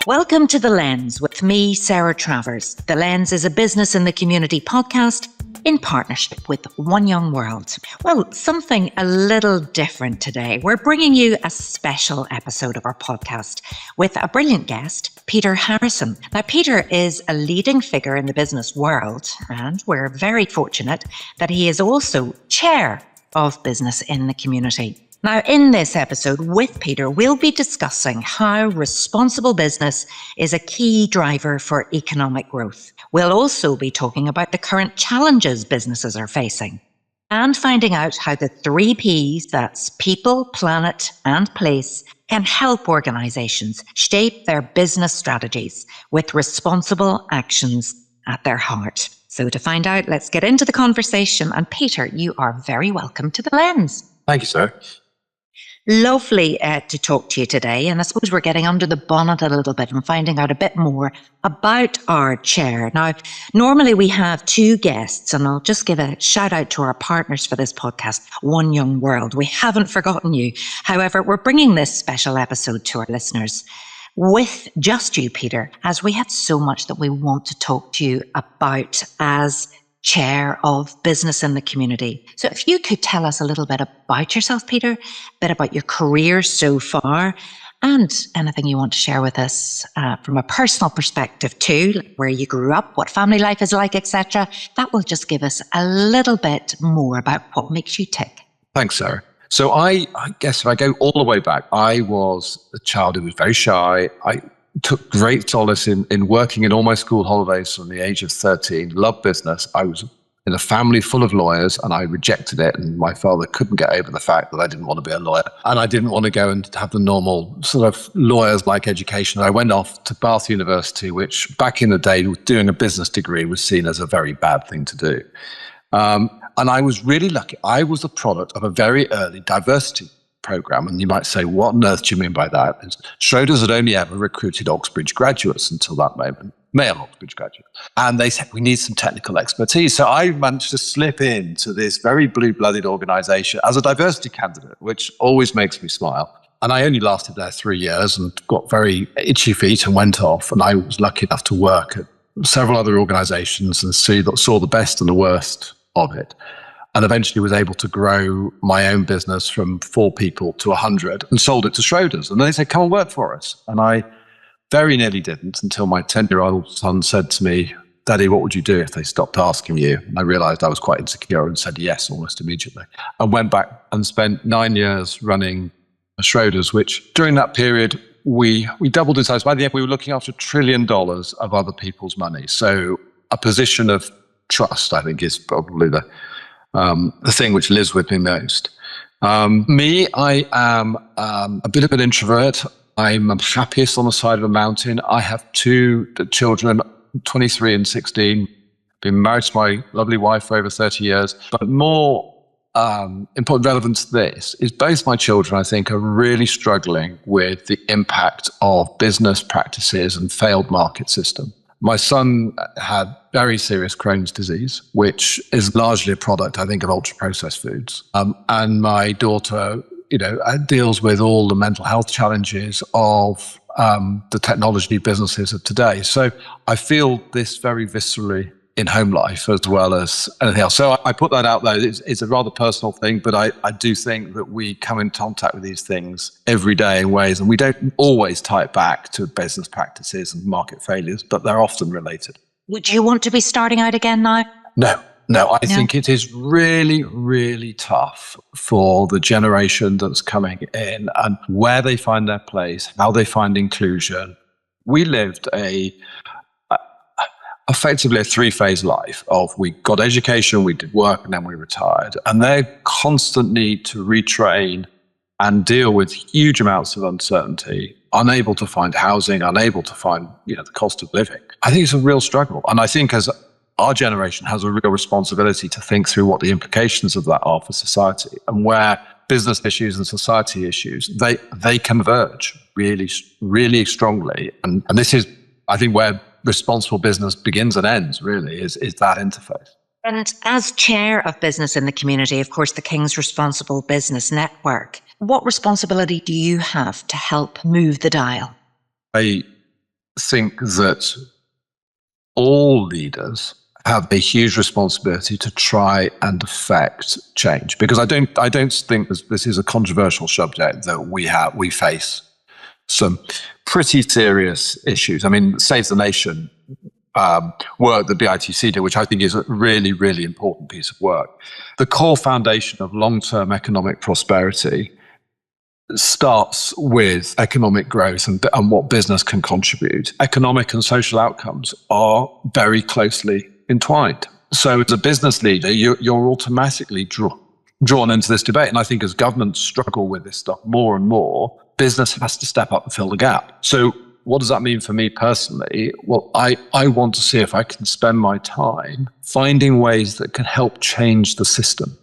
Welcome to The Lens with me, Sarah Travers. The Lens is a business in the community podcast in partnership with One Young World. Well, something a little different today. We're bringing you a special episode of our podcast with a brilliant guest, Peter Harrison. Now, Peter is a leading figure in the business world, and we're very fortunate that he is also chair of Business in the Community. Now, in this episode with Peter, we'll be discussing how responsible business is a key driver for economic growth. We'll also be talking about the current challenges businesses are facing and finding out how the 3 Ps, that's people, planet, and place, can help organizations shape their business strategies with responsible actions at their heart. So to find out, let's get into the conversation. And Peter, you are very welcome to The Lens. Thank you, sir. Lovely to talk to you today. And I suppose we're getting under the bonnet a little bit and finding out a bit more about our chair. Now, normally we have 2 guests, and I'll just give a shout out to our partners for this podcast, One Young World. We haven't forgotten you. However, we're bringing this special episode to our listeners with just you, Peter, as we have so much that we want to talk to you about as chair of Business in the Community. So if you could tell us a little bit about yourself, Peter, a bit about your career so far, and anything you want to share with us from a personal perspective too, like where you grew up, what family life is like, etc. That will just give us a little bit more about what makes you tick. Thanks, Sarah. So I guess if I go all the way back, I was a child who was very shy. I took great solace in working in all my school holidays from the age of 13, loved business. I was in a family full of lawyers and I rejected it. And my father couldn't get over the fact that I didn't want to be a lawyer. And I didn't want to go and have the normal sort of lawyers-like education. I went off to Bath University, which back in the day, doing a business degree was seen as a very bad thing to do. And I was really lucky. I was a product of a very early diversity program. And you might say, what on earth do you mean by that? Schroders had only ever recruited Oxbridge graduates until that moment, male Oxbridge graduates. And they said, we need some technical expertise. So I managed to slip into this very blue-blooded organization as a diversity candidate, which always makes me smile. And I only lasted there 3 years and got very itchy feet and went off. And I was lucky enough to work at several other organizations and saw the best and the worst of it. And eventually was able to grow my own business from 4 people to 100 and sold it to Schroders. And they said, come and work for us. And I very nearly didn't until my 10-year-old son said to me, Daddy, what would you do if they stopped asking you? And I realized I was quite insecure and said yes almost immediately. And went back and spent 9 years running Schroders, which during that period, we doubled in size. By the end, we were looking after $1 trillion of other people's money. So a position of trust, I think, is probably the thing which lives with me most. I am a bit of an introvert. I'm happiest on the side of a mountain. I have 2 children, 23 and 16. Been married to my lovely wife for over 30 years. But more important relevant to this is both my children, I think, are really struggling with the impact of business practices and failed market system. My son had very serious Crohn's disease, which is largely a product, I think, of ultra-processed foods. And my daughter, deals with all the mental health challenges of the technology businesses of today. So I feel this very viscerally in home life as well as anything else. So I put that out there. It's a rather personal thing, but I do think that we come in contact with these things every day in ways, and we don't always tie it back to business practices and market failures, but they're often related. Would you want to be starting out again now? No, I think it is really, really tough for the generation that's coming in and where they find their place, how they find inclusion. We lived effectively a 3-phase life of we got education, we did work, and then we retired. And their constant need to retrain and deal with huge amounts of uncertainty, unable to find housing, unable to find the cost of living. I think it's a real struggle. And I think as our generation has a real responsibility to think through what the implications of that are for society and where business issues and society issues, they converge really, really strongly. And this is, I think, where responsible business begins and ends, really, is that interface. And as chair of Business in the Community, of course, the King's Responsible Business Network, what responsibility do you have to help move the dial? I think that all leaders have a huge responsibility to try and affect change, because I don't think this is a controversial subject that we face some pretty serious issues. I mean, Save the Nation work that BITC did, which I think is a really, really important piece of work. The core foundation of long-term economic prosperity starts with economic growth and what business can contribute. Economic and social outcomes are very closely entwined. So as a business leader, you're automatically drawn into this debate. And I think as governments struggle with this stuff more and more, business has to step up and fill the gap. So what does that mean for me personally? Well, I want to see if I can spend my time finding ways that can help change the system.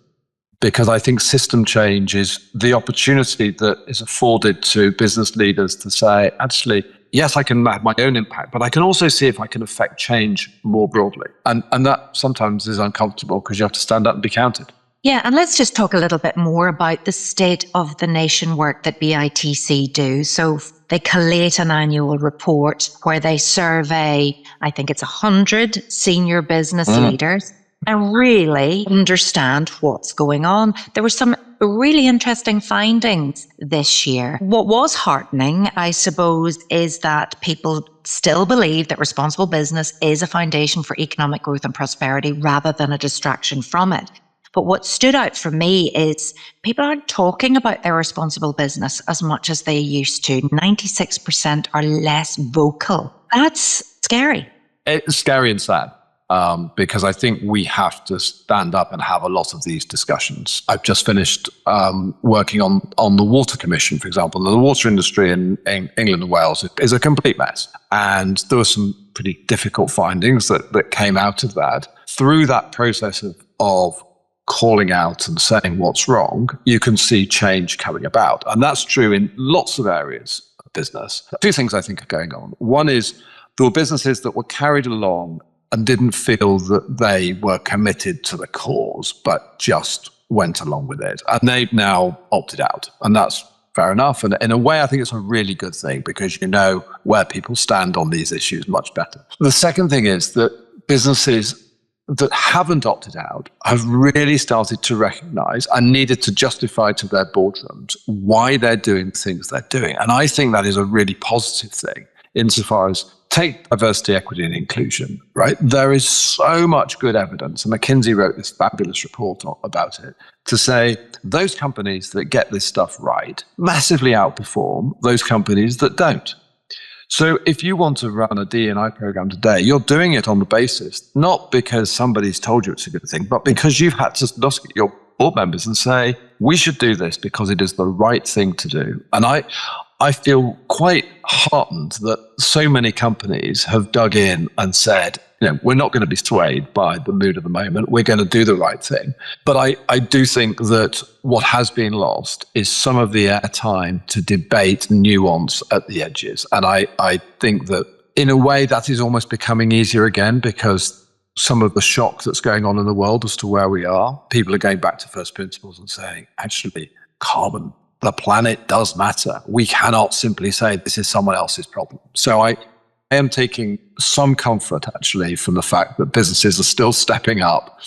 Because I think system change is the opportunity that is afforded to business leaders to say, actually, yes, I can have my own impact, but I can also see if I can affect change more broadly. And that sometimes is uncomfortable because you have to stand up and be counted. Yeah, and let's just talk a little bit more about the state of the nation work that BITC do. So they collate an annual report where they survey, I think it's 100 senior business leaders, and really understand what's going on. There were some really interesting findings this year. What was heartening, I suppose, is that people still believe that responsible business is a foundation for economic growth and prosperity rather than a distraction from it. But what stood out for me is people aren't talking about their responsible business as much as they used to. 96% are less vocal. That's scary. It's scary and sad. Because I think we have to stand up and have a lot of these discussions. I've just finished working on the Water Commission, for example. The water industry in England and Wales is a complete mess. And there were some pretty difficult findings that came out of that. Through that process of calling out and saying what's wrong, you can see change coming about. And that's true in lots of areas of business. Two things I think are going on. One is there were businesses that were carried along and didn't feel that they were committed to the cause, but just went along with it. And they've now opted out. And that's fair enough. And in a way, I think it's a really good thing because you know where people stand on these issues much better. The second thing is that businesses that haven't opted out have really started to recognize and needed to justify to their boardrooms why they're doing things they're doing. And I think that is a really positive thing insofar as take diversity, equity, and inclusion, right? There is so much good evidence, and McKinsey wrote this fabulous report about it, to say those companies that get this stuff right massively outperform those companies that don't. So if you want to run a D&I program today, you're doing it on the basis, not because somebody's told you it's a good thing, but because you've had to look at your board members and say, we should do this because it is the right thing to do. And I feel quite heartened that so many companies have dug in and said, we're not going to be swayed by the mood of the moment. We're going to do the right thing. But I do think that what has been lost is some of the airtime to debate nuance at the edges. And I think that in a way that is almost becoming easier again because some of the shock that's going on in the world as to where we are, people are going back to first principles and saying, actually, carbon, the planet does matter. We cannot simply say this is someone else's problem. So I am taking some comfort actually from the fact that businesses are still stepping up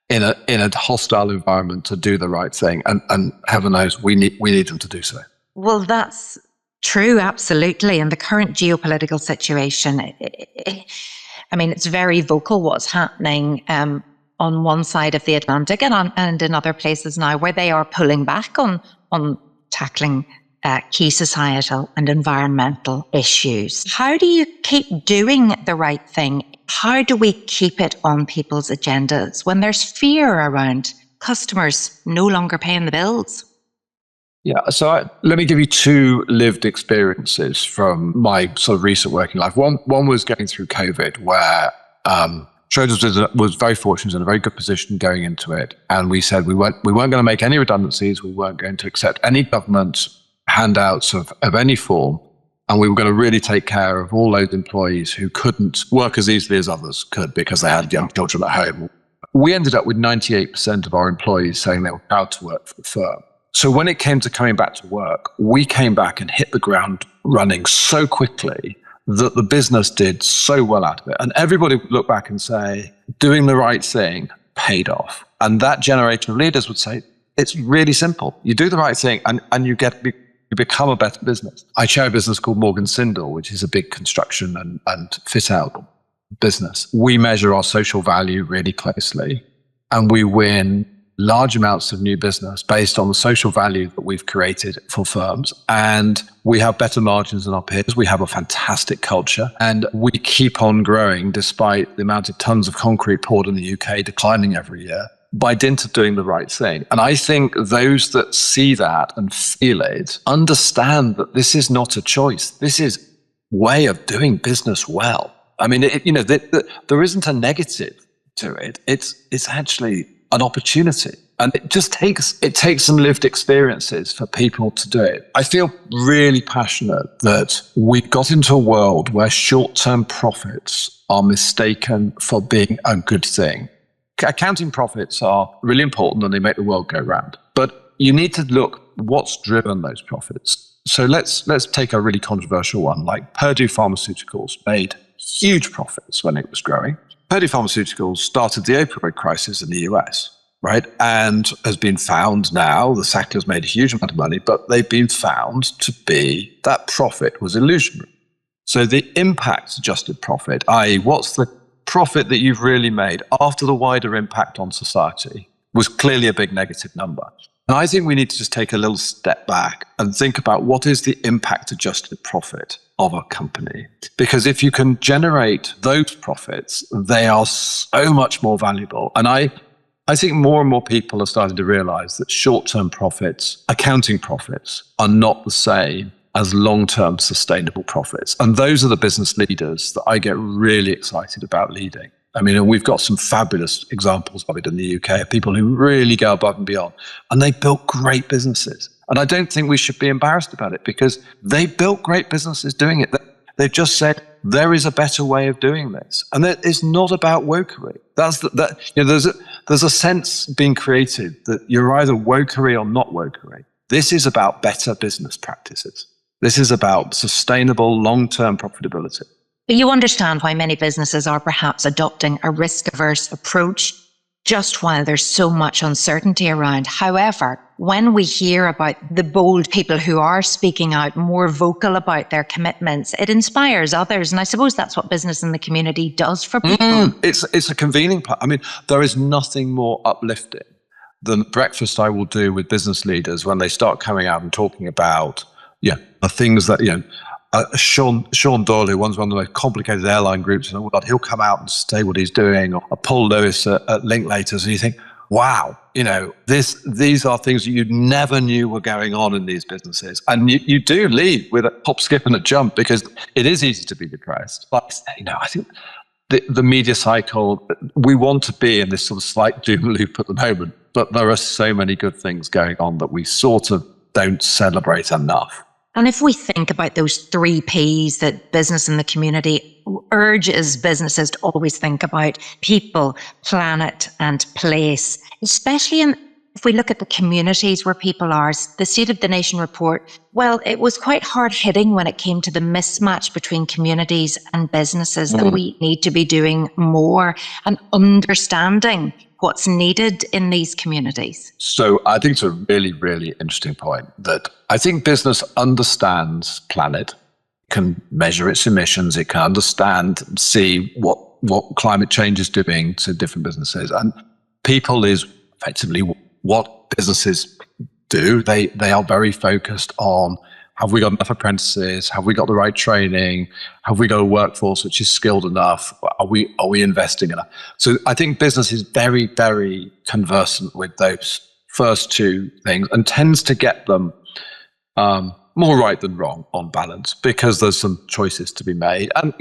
in a hostile environment to do the right thing. And heaven knows we need them to do so. Well, that's true, absolutely. And the current geopolitical situation, it's very vocal what's happening on one side of the Atlantic and in other places now where they are pulling back on tackling key societal and environmental issues. How do you keep doing the right thing? How do we keep it on people's agendas when there's fear around customers no longer paying the bills? Yeah, so let me give you two lived experiences from my sort of recent working life. One was going through COVID, where Schroders was very fortunate, in a very good position going into it. And we said we weren't going to make any redundancies. We weren't going to accept any government handouts of any form. And we were going to really take care of all those employees who couldn't work as easily as others could because they had young children at home. We ended up with 98% of our employees saying they were proud to work for the firm. So when it came to coming back to work, we came back and hit the ground running so quickly that the business did so well out of it. And everybody would look back and say, doing the right thing paid off. And that generation of leaders would say, it's really simple. You do the right thing and you become a better business. I chair a business called Morgan Sindall, which is a big construction and fit out business. We measure our social value really closely, and we win large amounts of new business based on the social value that we've created for firms. And we have better margins than our peers. We have a fantastic culture, and we keep on growing despite the amount of tons of concrete poured in the UK declining every year by dint of doing the right thing. And I think those that see that and feel it understand that this is not a choice. This is way of doing business well. I mean, there isn't a negative to it. It's actually an opportunity. And it takes some lived experiences for people to do it. I feel really passionate that we got into a world where short-term profits are mistaken for being a good thing. Accounting profits are really important and they make the world go round. But you need to look what's driven those profits. So let's take a really controversial one, like Purdue Pharmaceuticals made huge profits when it was growing. Purdue Pharmaceuticals started the opioid crisis in the US, right? And has been found now, the Sacklers made a huge amount of money, but they've been found to be, that profit was illusionary. So the impact adjusted profit, i.e. what's the profit that you've really made after the wider impact on society, was clearly a big negative number. And I think we need to just take a little step back and think about what is the impact adjusted profit of a company. Because if you can generate those profits, they are so much more valuable. And I think more and more people are starting to realize that short-term profits, accounting profits, are not the same as long-term sustainable profits. And those are the business leaders that I get really excited about leading. I mean, and we've got some fabulous examples of it in the UK, people who really go above and beyond. And they built great businesses. And I don't think we should be embarrassed about it because they built great businesses doing it. They've just said, there is a better way of doing this. And that is not about wokery. There's a sense being created that you're either wokery or not wokery. This is about better business practices. This is about sustainable long-term profitability. But you understand why many businesses are perhaps adopting a risk-averse approach just while there's so much uncertainty around. However, when we hear about the bold people who are speaking out, more vocal about their commitments, it inspires others. And I suppose that's what business in the community does for people. It's a convening part. I mean, there is nothing more uplifting than breakfast I will do with business leaders when they start coming out and talking about the things that, Sean Doyle, who runs one of the most complicated airline groups in the world, he'll come out and say what he's doing, or Paul Lewis at Linklaters, and you think, wow, these are things that you never knew were going on in these businesses. And you do leave with a hop, skip, and a jump because it is easy to be depressed. But, I think the media cycle, we want to be in this sort of slight doom loop at the moment, but there are so many good things going on that we sort of don't celebrate enough. And if we think about those 3 Ps that business in the community urges businesses to always think about: people, planet, and place, especially if we look at the communities where people are. The State of the Nation report, well, it was quite hard-hitting when it came to the mismatch between communities and businesses, that we need to be doing more and understanding what's needed in these communities. So I think it's a really, really interesting point that I think business understands planet, can measure its emissions, it can understand and see what climate change is doing to different businesses. And people is effectively what businesses do. They are very focused on, have we got enough apprentices? Have we got the right training? Have we got a workforce which is skilled enough? Are we investing enough? So I think business is very, very conversant with those first 2 things and tends to get them more right than wrong on balance, because there's some choices to be made. And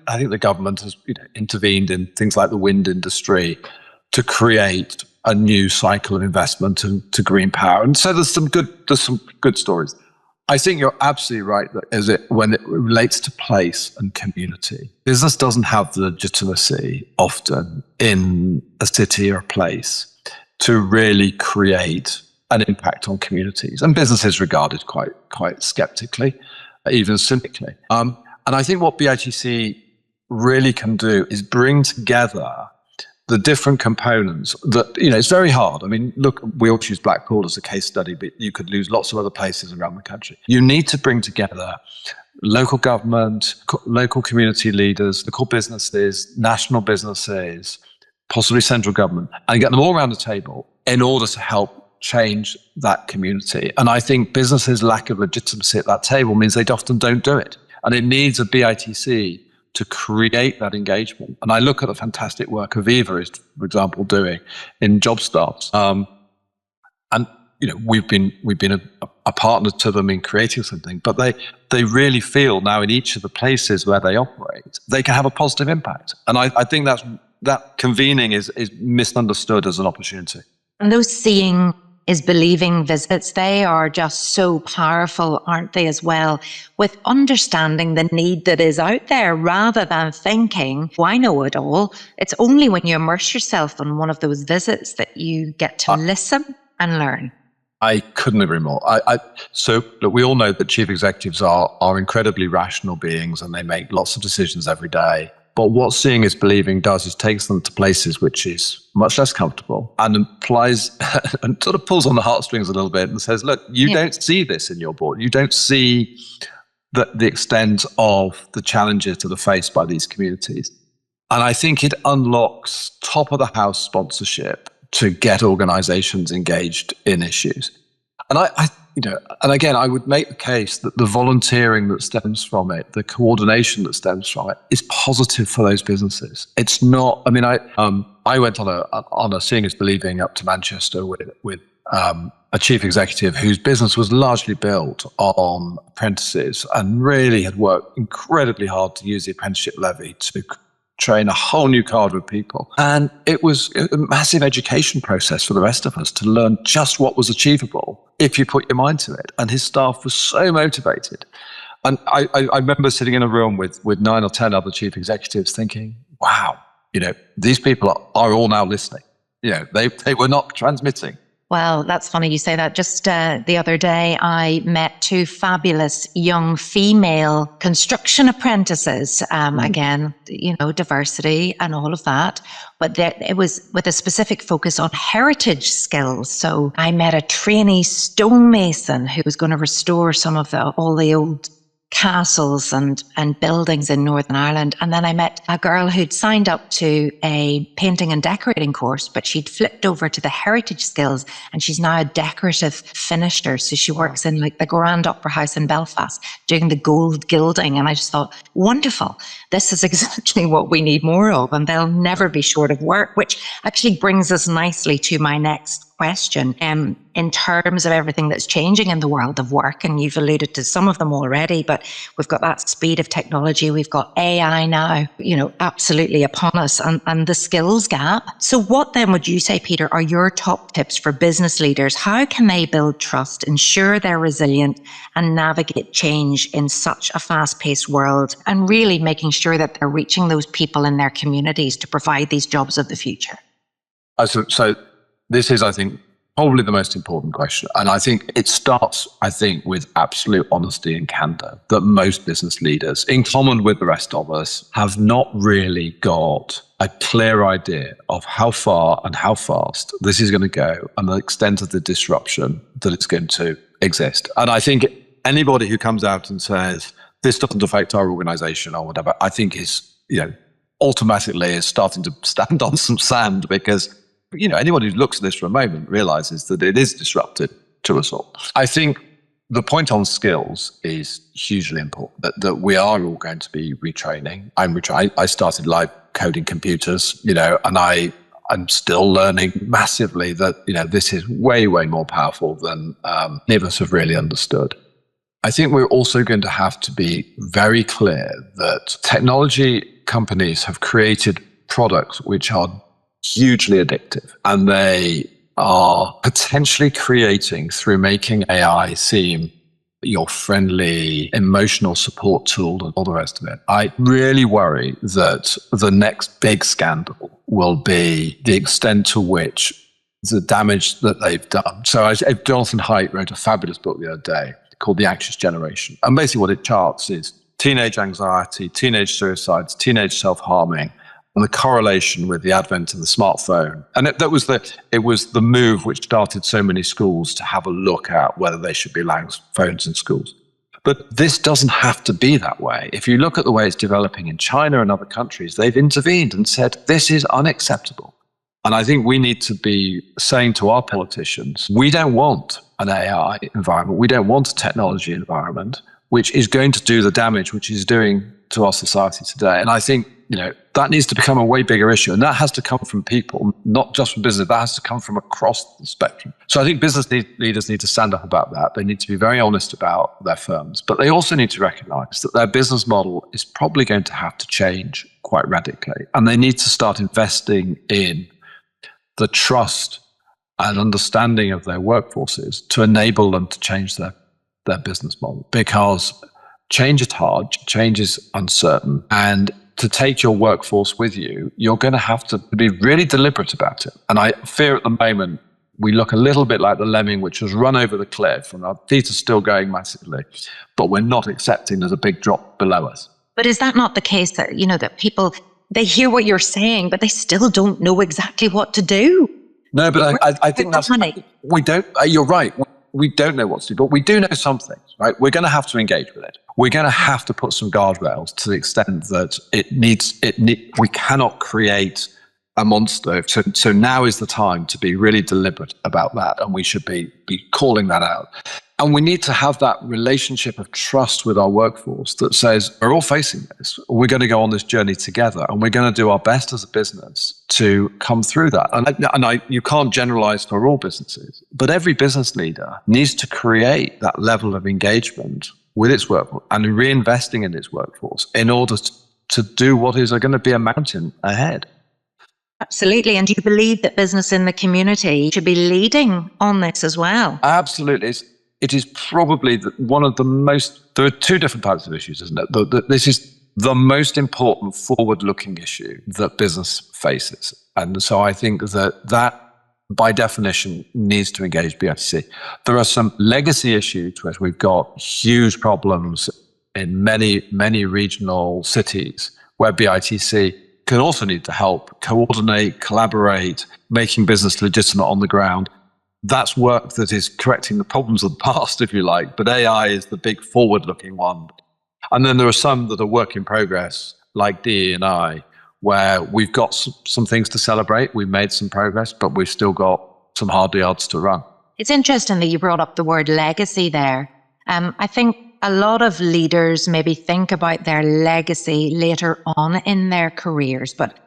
I think the government has intervened in things like the wind industry to create a new cycle of investment into green power. And so there's some good stories. I think you're absolutely right that when it relates to place and community, business doesn't have the legitimacy often in a city or a place to really create an impact on communities. And business is regarded quite skeptically, even cynically. And I think what BITC really can do is bring together the different components that, it's very hard. I mean, look, we all choose Blackpool as a case study, but you could lose lots of other places around the country. You need to bring together local government, local community leaders, local businesses, national businesses, possibly central government, and get them all around the table in order to help change that community. And I think businesses' lack of legitimacy at that table means they often don't do it. And it needs a BITC to create that engagement. And I look at the fantastic work Aviva is, for example, doing in job starts. And we've been a partner to them in creating something, but they really feel now in each of the places where they operate, they can have a positive impact. And I think that convening is misunderstood as an opportunity. And those seeing is believing visits, they are just so powerful, aren't they, as well, with understanding the need that is out there rather than thinking, oh, I know it all. It's only when you immerse yourself in one of those visits that you get to listen and learn. I couldn't agree more. So look, we all know that chief executives are incredibly rational beings and they make lots of decisions every day. But what seeing is believing does is takes them to places which is much less comfortable and implies and sort of pulls on the heartstrings a little bit and says, look, you don't see this in your board. You don't see the extent of the challenges that are faced by these communities. And I think it unlocks top of the house sponsorship to get organizations engaged in issues. And and again, I would make the case that the volunteering that stems from it, the coordination that stems from it, is positive for those businesses. It's not. I mean, I went on a Seeing is Believing up to Manchester with a chief executive whose business was largely built on apprentices and really had worked incredibly hard to use the apprenticeship levy to train a whole new cadre of people. And it was a massive education process for the rest of us to learn just what was achievable if you put your mind to it. And his staff was so motivated. And I remember sitting in a room with 9 or 10 other chief executives thinking, wow, these people are all now listening. They were not transmitting. Well, that's funny you say that. Just the other day, I met 2 fabulous young female construction apprentices. Again, diversity and all of that. But it was with a specific focus on heritage skills. So I met a trainee stonemason who was going to restore some of all the old castles and buildings in Northern Ireland. And then I met a girl who'd signed up to a painting and decorating course, but she'd flipped over to the heritage skills and she's now a decorative finisher. So she works in like the Grand Opera House in Belfast doing the gold gilding. And I just thought, wonderful. This is exactly what we need more of. And they'll never be short of work, which actually brings us nicely to my next question. In terms of everything that's changing in the world of work, and you've alluded to some of them already, but we've got that speed of technology, we've got AI now, absolutely upon us, and the skills gap. So what then would you say, Peter, are your top tips for business leaders? How can they build trust, ensure they're resilient, and navigate change in such a fast-paced world, and really making sure that they're reaching those people in their communities to provide these jobs of the future? So this is, I think, probably the most important question. And I think it starts, with absolute honesty and candor that most business leaders, in common with the rest of us, have not really got a clear idea of how far and how fast this is going to go and the extent of the disruption that it's going to exist. And I think anybody who comes out and says, this doesn't affect our organization or whatever, I think is, automatically is starting to stand on some sand, because anyone who looks at this for a moment realizes that it is disruptive to us all. I think the point on skills is hugely important, that we are all going to be retraining. I started live coding computers, and I'm still learning massively that, this is way, way more powerful than any of us have really understood. I think we're also going to have to be very clear that technology companies have created products which are hugely addictive, and they are potentially creating, through making AI seem your friendly emotional support tool and all the rest of it. I really worry that the next big scandal will be the extent to which the damage that they've done. So Jonathan Haidt wrote a fabulous book the other day called The Anxious Generation. And basically what it charts is teenage anxiety, teenage suicides, teenage self-harming, and the correlation with the advent of the smartphone. And it was the move which started so many schools to have a look at whether they should be allowing phones in schools. But this doesn't have to be that way. If you look at the way it's developing in China and other countries, they've intervened and said, this is unacceptable. And I think we need to be saying to our politicians, we don't want an AI environment. We don't want a technology environment, which is going to do the damage which is doing to our society today. And I think, that needs to become a way bigger issue. And that has to come from people, not just from business. That has to come from across the spectrum. So I think business leaders need to stand up about that. They need to be very honest about their firms. But they also need to recognize that their business model is probably going to have to change quite radically. And they need to start investing in the trust and understanding of their workforces to enable them to change their business model. Because change is hard, change is uncertain, and to take your workforce with you, you're going to have to be really deliberate about it. And I fear at the moment, we look a little bit like the lemming which has run over the cliff and our feet are still going massively, but we're not accepting there's a big drop below us. But is that not the case that, that people, they hear what you're saying, but they still don't know exactly what to do? No, but I think that's, we don't, you're right. We don't know what to do, but we do know some things, right? We're going to have to engage with it. We're going to have to put some guardrails to the extent that we cannot create a monster. So now is the time to be really deliberate about that. And we should be calling that out. And we need to have that relationship of trust with our workforce that says, we're all facing this. We're going to go on this journey together and we're going to do our best as a business to come through that. And you can't generalize for all businesses, but every business leader needs to create that level of engagement with its workforce and reinvesting in its workforce in order to do what is going to be a mountain ahead. Absolutely. And do you believe that business in the community should be leading on this as well? Absolutely. It is probably one of the most, there are two different types of issues, isn't it? This is the most important forward-looking issue that business faces. And so I think that by definition needs to engage BITC. There are some legacy issues where we've got huge problems in many, many regional cities where BITC can also need to help coordinate, collaborate, making business legitimate on the ground. That's work that is correcting the problems of the past, if you like, but AI is the big forward-looking one. And then there are some that are work in progress, like DE&I, where we've got some things to celebrate. We've made some progress, but we've still got some hard yards to run. It's interesting that you brought up the word legacy there. I think a lot of leaders maybe think about their legacy later on in their careers, but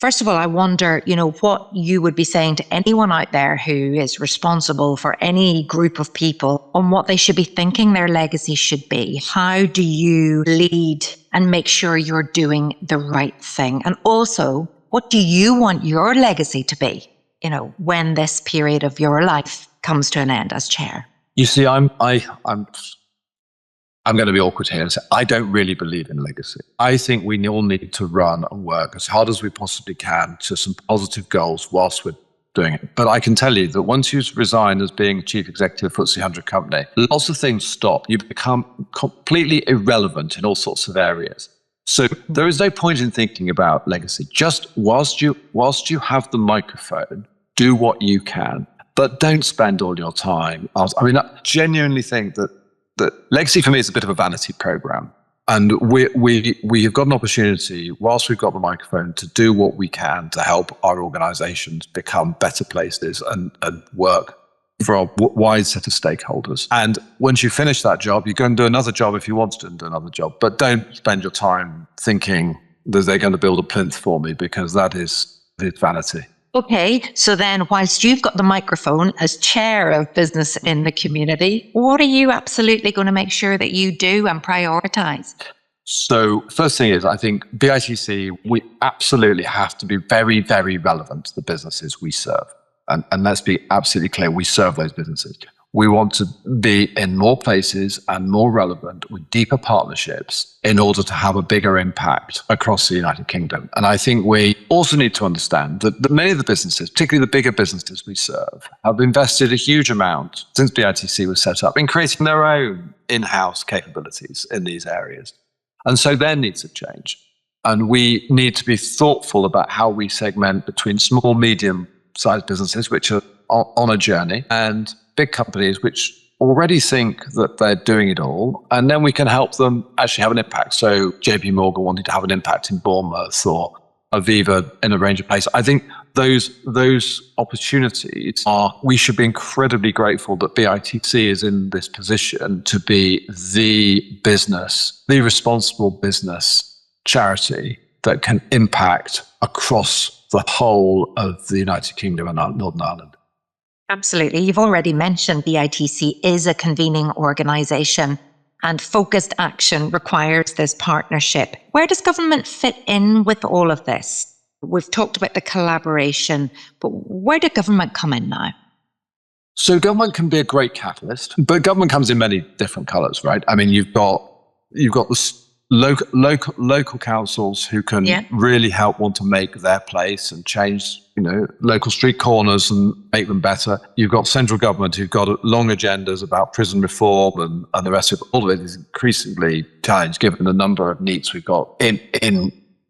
first of all, I wonder, what you would be saying to anyone out there who is responsible for any group of people on what they should be thinking their legacy should be. How do you lead and make sure you're doing the right thing? And also, what do you want your legacy to be, when this period of your life comes to an end as chair? You see, I'm going to be awkward here and say, I don't really believe in legacy. I think we all need to run and work as hard as we possibly can to some positive goals whilst we're doing it. But I can tell you that once you resign as being chief executive of FTSE 100 company, lots of things stop. You become completely irrelevant in all sorts of areas. So there is no point in thinking about legacy. Just whilst you have the microphone, do what you can, but don't spend all your time. I genuinely think that legacy for me is a bit of a vanity program. And we have got an opportunity, whilst we've got the microphone, to do what we can to help our organizations become better places and work for a wide set of stakeholders. And once you finish that job, you go and do another job if you want to do another job. But don't spend your time thinking that they're going to build a plinth for me, because that is vanity. Okay, so then whilst you've got the microphone as chair of business in the community, what are you absolutely going to make sure that you do and prioritise? So first thing is, I think BITC, we absolutely have to be very, very relevant to the businesses we serve. And let's be absolutely clear, we serve those businesses. We want to be in more places and more relevant with deeper partnerships in order to have a bigger impact across the United Kingdom. And I think we also need to understand that many of the businesses, particularly the bigger businesses we serve, have invested a huge amount since BITC was set up in creating their own in-house capabilities in these areas. And so there needs a change. And we need to be thoughtful about how we segment between small, medium-sized businesses, which are on a journey, and big companies, which already think that they're doing it all. And then we can help them actually have an impact. So JP Morgan wanting to have an impact in Bournemouth, or Aviva in a range of places. I think those opportunities we should be incredibly grateful that BITC is in this position to be the responsible business charity that can impact across the whole of the United Kingdom and Northern Ireland. Absolutely. You've already mentioned BITC is a convening organisation, and focused action requires this partnership. Where does government fit in with all of this? We've talked about the collaboration, but where did government come in now? So government can be a great catalyst, but government comes in many different colours, right? I mean, you've got the local councils who can really want to make their place and change, local street corners and make them better. You've got central government who've got long agendas about prison reform and the rest of it. All of it is increasingly challenged given the number of needs we've got in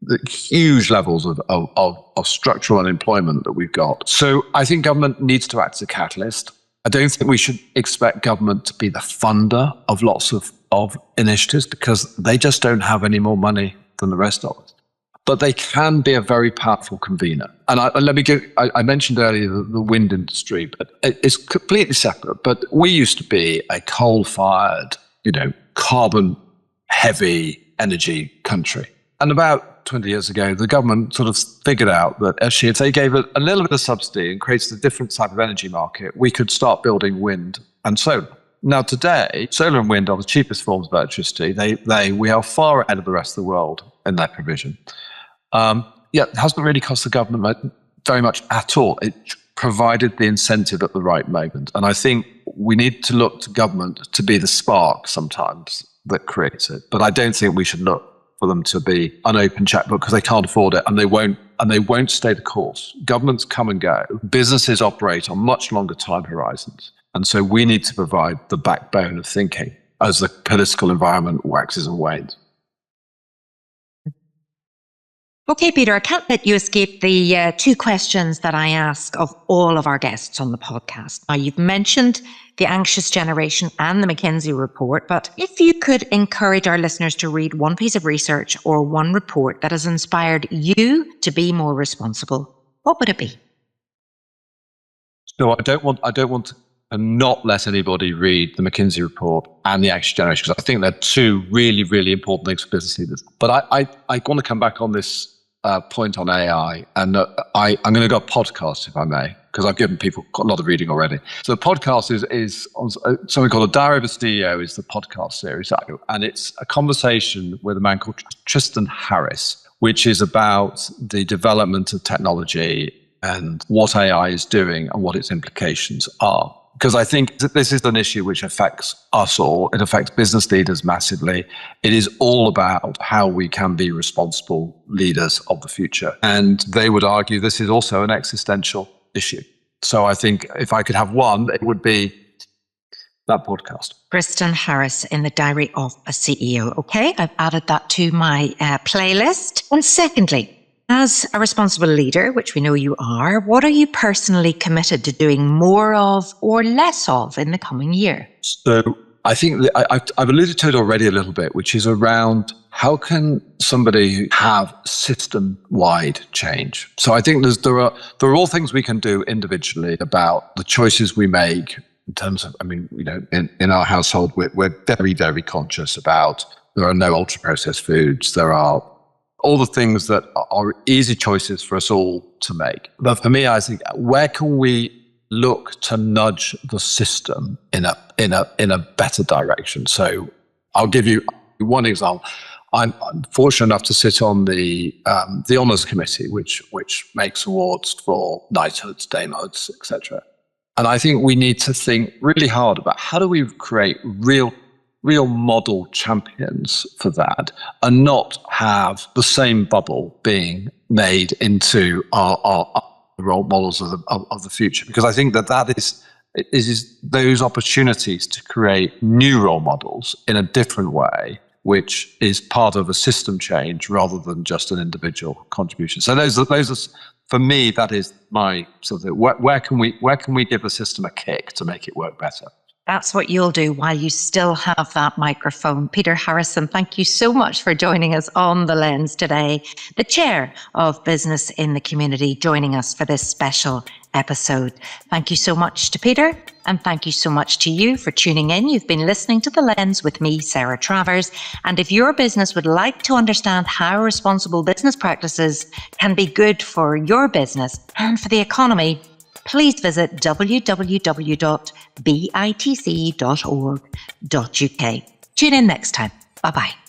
the huge levels of structural unemployment that we've got. So I think government needs to act as a catalyst. I don't think we should expect government to be the funder of lots of initiatives, because they just don't have any more money than the rest of us. But they can be a very powerful convener. And I mentioned earlier the wind industry, but it's completely separate. But we used to be a coal-fired, carbon-heavy energy country. And about 20 years ago, the government sort of figured out that actually, if they gave it a little bit of subsidy and created a different type of energy market, we could start building wind and solar. Now, today, solar and wind are the cheapest forms of electricity. We are far ahead of the rest of the world in that provision. It hasn't really cost the government very much at all. It provided the incentive at the right moment. And I think we need to look to government to be the spark sometimes that creates it. But I don't think we should look for them to be an open checkbook, because they can't afford it, and they won't stay the course. Governments come and go. Businesses operate on much longer time horizons. And so we need to provide the backbone of thinking as the political environment waxes and wanes. Okay, Peter, I can't let you escape the two questions that I ask of all of our guests on the podcast. Now, you've mentioned the anxious generation and the McKinsey report, but if you could encourage our listeners to read one piece of research or one report that has inspired you to be more responsible, what would it be? So I don't want to not let anybody read the McKinsey report and the anxious generation, because I think they're two really, really important things for business leaders. But I want to come back on this point on AI, and I'm going to go podcast, if I may, because I've given people a lot of reading already. So the podcast is on something called A Diary of a CEO, is the podcast series, and it's a conversation with a man called Tristan Harris, which is about the development of technology and what AI is doing and what its implications are. Because I think that this is an issue which affects us all. It affects business leaders massively. It is all about how we can be responsible leaders of the future. And they would argue this is also an existential issue. So I think if I could have one, it would be that podcast. Tristan Harris in the Diary of a CEO. Okay, I've added that to my playlist. And secondly, as a responsible leader, which we know you are, what are you personally committed to doing more of or less of in the coming year? So I think that I've alluded to it already a little bit, which is around how can somebody have system-wide change? So I think there are all things we can do individually about the choices we make in terms of, in our household, we're very, very conscious about there are no ultra-processed foods. There are all the things that are easy choices for us all to make. But for me, I think, where can we look to nudge the system in a better direction? So I'll give you one example. I'm fortunate enough to sit on the honours committee, which makes awards for knighthoods, damehoods, etc. And I think we need to think really hard about how do we create real model champions for that, and not have the same bubble being made into our role models of the future. Because I think that is those opportunities to create new role models in a different way which is part of a system change rather than just an individual contribution. So those are for me, that is my sort of where can we give the system a kick to make it work better? That's what you'll do while you still have that microphone. Peter Harrison, thank you so much for joining us on The Lens today. The Chair of Business in the Community, joining us for this special episode. Thank you so much to Peter, and thank you so much to you for tuning in. You've been listening to The Lens with me, Sarah Travers. And if your business would like to understand how responsible business practices can be good for your business and for the economy, please visit www.bitc.org.uk. Tune in next time. Bye-bye.